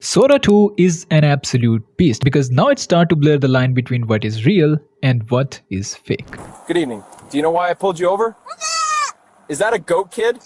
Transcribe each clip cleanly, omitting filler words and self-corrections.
Sora 2 is an absolute beast because now it starts to blur the line between what is real and what is fake. Good evening. Do you know why I pulled you over? Is that a goat kid?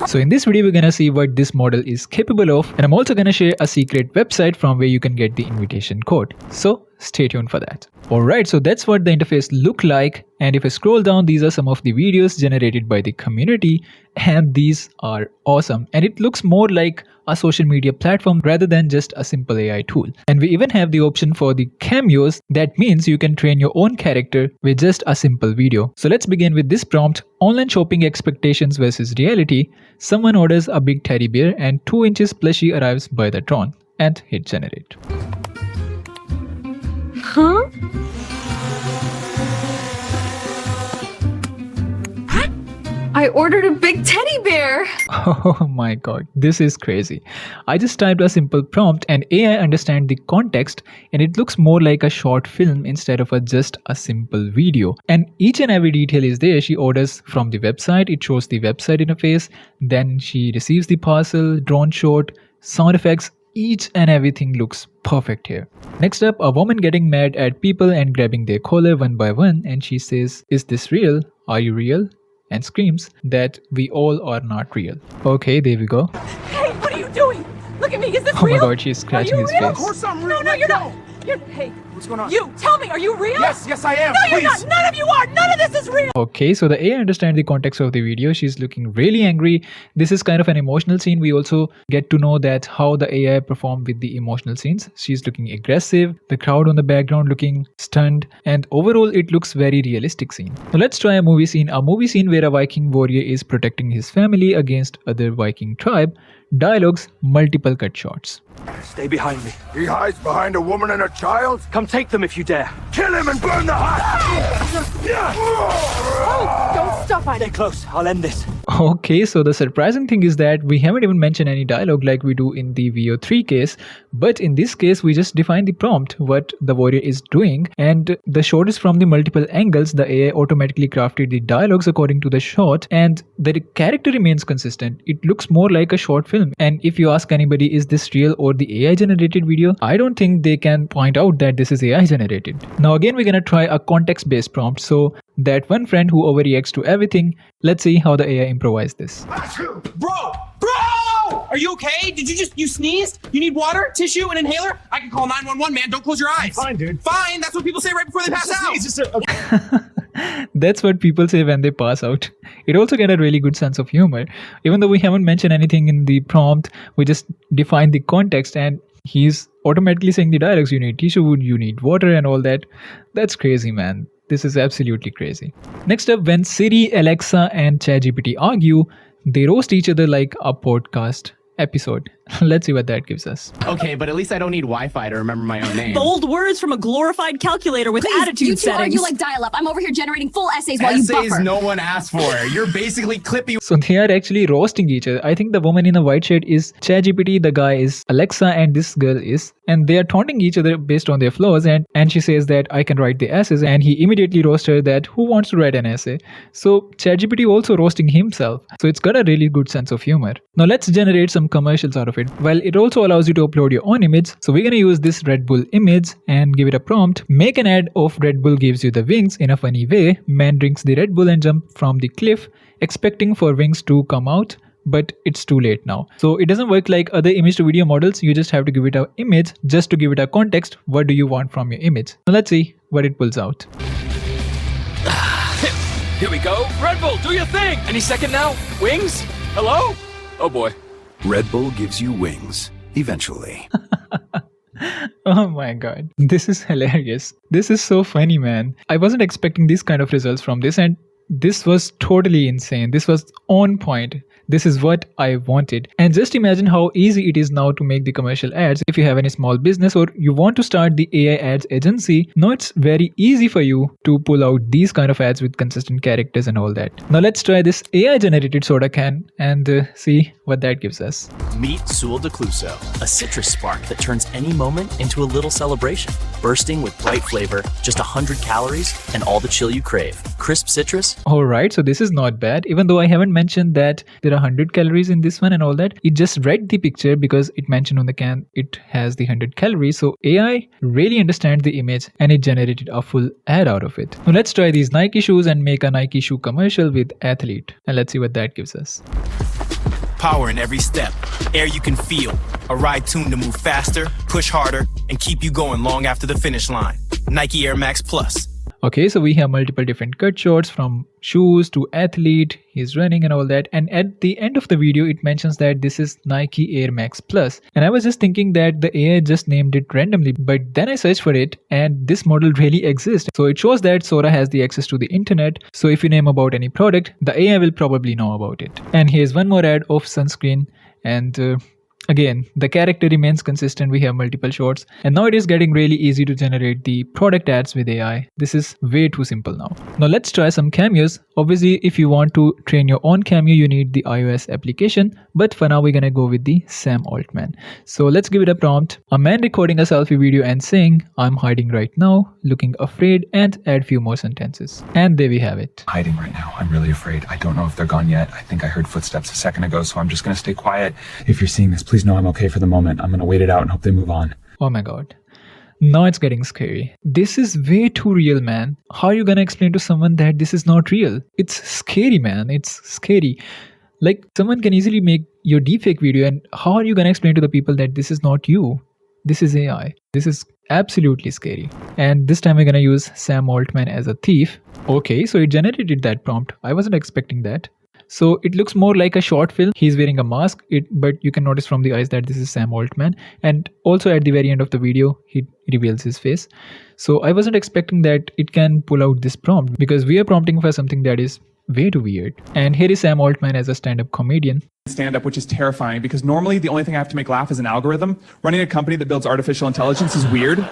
So in this video, we're gonna see what this model is capable of, and I'm also gonna share a secret website from where you can get the invitation code. So stay tuned for that. Alright, so that's what the interface look like, and if I scroll down, these are some of the videos generated by the community, and these are awesome. And it looks more like a social media platform rather than just a simple AI tool. And we even have the option for the cameos. That means you can train your own character with just a simple video. So let's begin with this prompt: online shopping expectations versus reality. Someone orders a big teddy bear and 2 inches plushie arrives by the drone, and hit generate. Huh? I ordered a big teddy bear! Oh my god, this is crazy. I just typed a simple prompt and AI understands the context, and it looks more like a short film instead of just a simple video. And each and every detail is there. She orders from the website, it shows the website interface, then she receives the parcel, drone shot, sound effects. Each and everything looks perfect here. Next up, a woman getting mad at people and grabbing their collar one by one, and she says, "Is this real? Are you real?" and screams that we all are not real. Okay, there we go. Hey, what are you doing? Look at me, is this real? Oh my god, she's scratching his real? face. Of course I'm real. No, you're not. Hey, What's going on? you, tell me, are you real? Yes, I am. No, Please. you're not. None of you are. None of this is real. Okay, so the AI understands the context of the video. She's looking really angry. This is kind of an emotional scene. We also get to know that how the AI perform with the emotional scenes. She's looking aggressive, the crowd on the background looking stunned, and overall it looks very realistic scene. Now let's try a movie scene where a Viking warrior is protecting his family against other Viking tribe. Dialogues, multiple cut shots. Stay behind me. He hides behind a woman and a child? Come take them if you dare. Kill him and burn the hut! Oh, don't stop on Stay it. close. I'll end this. Okay, so the surprising thing is that we haven't even mentioned any dialogue like we do in the VO3 case, but in this case we just define the prompt, what the warrior is doing, and the shot is from the multiple angles. The AI automatically crafted the dialogues according to the shot, and the character remains consistent. It looks more like a short film, and if you ask anybody, is this real or the AI generated video, I don't think they can point out that this is AI generated. Now again, we're gonna try a context based prompt. So that one friend who overreacts to everything, let's see how the AI improvised this. Bro! Are you okay? Did you sneezed? You need water, tissue, an inhaler? I can call 911, man. Don't close your eyes. Fine, dude. Fine. That's what people say right before they pass out. That's what people say when they pass out. It also get a really good sense of humor. Even though we haven't mentioned anything in the prompt, we just define the context and he's automatically saying the dialogues. You need tissue, you need water and all that. That's crazy, man. This is absolutely crazy. Next up, when Siri, Alexa and ChatGPT argue, they roast each other like a podcast episode. Let's see what that gives us. Okay, but at least I don't need Wi-Fi to remember my own name. Bold words from a glorified calculator with attitude you two settings. argue like dial-up. I'm over here generating full essays while you Essays buffer. no one asked for. You're basically clippy. So they are actually roasting each other. I think the woman in the white shirt is ChatGPT, the guy is Alexa, and this girl is, and they are taunting each other based on their flaws, and she says that I can write the essays, and he immediately roasts her that who wants to write an essay. So ChatGPT also roasting himself. So it's got a really good sense of humor. Now let's generate some commercials out of it. Well, it also allows you to upload your own image. So we're going to use this Red Bull image and give it a prompt. Make an ad of Red Bull gives you the wings in a funny way. Man drinks the Red Bull and jump from the cliff, expecting for wings to come out, but it's too late now. So it doesn't work like other image to video models. You just have to give it an image just to give it a context. What do you want from your image? Now let's see what it pulls out. Here we go. Red Bull, do your thing. Any second now. Wings? Hello? Oh boy. Red Bull gives you wings. Eventually. Oh my god, this is hilarious. This is so funny, man. I wasn't expecting these kind of results from this, and this was totally insane. This was on point. This is what I wanted. And just imagine how easy it is now to make the commercial ads. If you have any small business or you want to start the AI ads agency, now it's very easy for you to pull out these kind of ads with consistent characters and all that. Now let's try this AI generated soda can and see what that gives us. Meet Sul de Cluso, a citrus spark that turns any moment into a little celebration. Bursting with bright flavor, just 100 calories, and all the chill you crave. Crisp citrus. Alright, so this is not bad. Even though I haven't mentioned that there are 100 calories in this one and all that, it just read the picture because it mentioned on the can it has the 100 calories. So AI really understands the image and it generated a full ad out of it. Now let's try these Nike shoes and make a Nike shoe commercial with athlete. And let's see what that gives us. Power in every step, air you can feel, a ride tuned to move faster, push harder, and keep you going long after the finish line. Nike Air Max Plus. Okay, so we have multiple different cut shots from shoes to athlete, he's running and all that. And at the end of the video, it mentions that this is Nike Air Max Plus. And I was just thinking that the AI just named it randomly, but then I searched for it and this model really exists. So it shows that Sora has the access to the internet. So if you name about any product, the AI will probably know about it. And here's one more ad of sunscreen and again, the character remains consistent. We have multiple shots and now it is getting really easy to generate the product ads with AI. This is way too simple now. Now let's try some cameos. Obviously, if you want to train your own cameo, you need the iOS application. But for now, we're gonna go with the Sam Altman. So let's give it a prompt. A man recording a selfie video and saying, "I'm hiding right now, looking afraid," and add few more sentences. And there we have it. Hiding right now. I'm really afraid. I don't know if they're gone yet. I think I heard footsteps a second ago, so I'm just gonna stay quiet. If you're seeing this, please know I'm okay for the moment. I'm gonna wait it out and hope they move on. Oh my god. Now it's getting scary. This is way too real, man. How are you gonna explain to someone that this is not real? It's scary, man. It's scary. Like, someone can easily make your deepfake video, and how are you gonna explain to the people that this is not you? This is AI. This is absolutely scary. And this time we're gonna use Sam Altman as a thief. Okay, so it generated that prompt. I wasn't expecting that. So it looks more like a short film. He's wearing a mask, but you can notice from the eyes that this is Sam Altman. And also at the very end of the video, he reveals his face. So I wasn't expecting that it can pull out this prompt because we are prompting for something that is way too weird. And here is Sam Altman as a stand-up comedian. Stand-up, which is terrifying because normally the only thing I have to make laugh is an algorithm. Running a company that builds artificial intelligence is weird.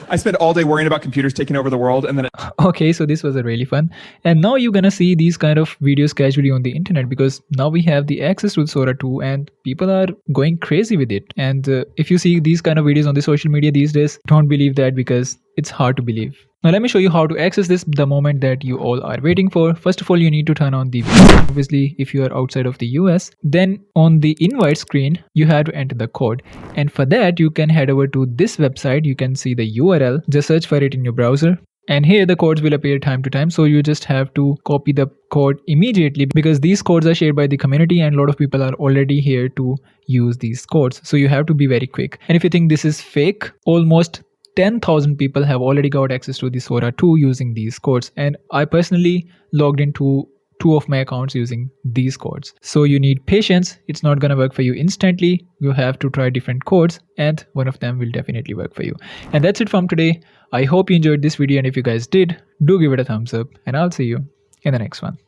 I spend all day worrying about computers taking over the world and then... Okay, so this was a really fun. And now you're gonna see these kind of videos casually on the internet because now we have the access to Sora 2 and people are going crazy with it. And if you see these kind of videos on the social media these days, don't believe that because it's hard to believe. Now let me show you how to access this the moment that you all are waiting for. First of all, you need to turn on the video. Obviously, if you are outside of the US, then on the invite screen, you have to enter the code. And for that, you can head over to this website. You can see the URL. Just search for it in your browser. And here the codes will appear time to time. So you just have to copy the code immediately because these codes are shared by the community and a lot of people are already here to use these codes. So you have to be very quick. And if you think this is fake, almost 10,000 people have already got access to the Sora 2 using these codes. And I personally logged into 2 of my accounts using these codes. So you need patience. It's not going to work for you instantly. You have to try different codes and one of them will definitely work for you. And that's it from today. I hope you enjoyed this video, and if you guys did, do give it a thumbs up and I'll see you in the next one.